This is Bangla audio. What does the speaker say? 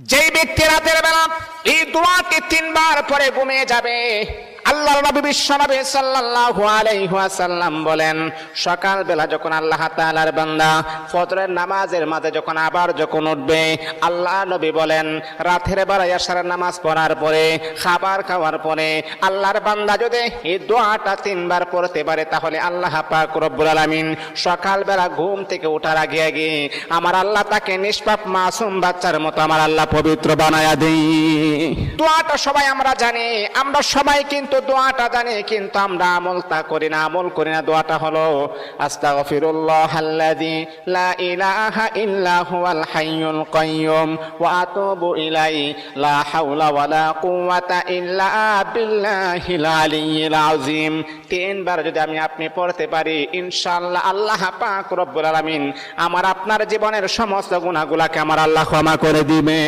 যেই ব্যক্তি রাতের বেলা এই দোয়াটি 3 বার পরে ঘুমিয়ে যাবে, আল্লাহর নবী বিশ্বনবী সাল্লাল্লাহু আলাইহি ওয়াসাল্লাম বলেন, সকাল বেলা যখন আল্লাহ তাআলার বান্দা ফজরের নামাজের মাঝে যখন উঠবে, আল্লাহ নবী বলেন রাতের বেলা এশারের নামাজ পড়ার পরে, খাবার খাওয়ার পরে আল্লাহর বান্দা যদি এই দোয়াটা 3 বার পড়তে পারে, তাহলে আল্লাহ পাক রব্বুল আলামিন সকাল বেলা ঘুম থেকে ওঠার আগে আগে আমার আল্লাহ তাকে নিষ্পাপ মাসুম বাচ্চার মতো আমার আল্লাহ পবিত্র বানায়া দেই। দোয়াটা সবাই আমরা জানি, আমরা সবাই কিন্তু দোয়াটা জানি, কিন্তু আমরা আমল করি না। দোয়াটা হলো আস্তাগফিরুল্লাহাল্লাযী লা ইলাহা ইল্লা হুয়াল হাইয়ুল কাইয়্যুম ওয়া আতুবু ইলাইহি লা হাওলা ওয়ালা কুওয়াতা ইল্লা বিল্লাহিল আলিয়্যিল আযীম। 3 বার যদি আপনি পড়তে পারি, ইনশাআল্লাহ আল্লাহ পাক রব্বুল আলামিন আমার আপনার জীবনের সমস্ত গুনাহগুলোকে আমার আল্লাহ ক্ষমা করে দিবে।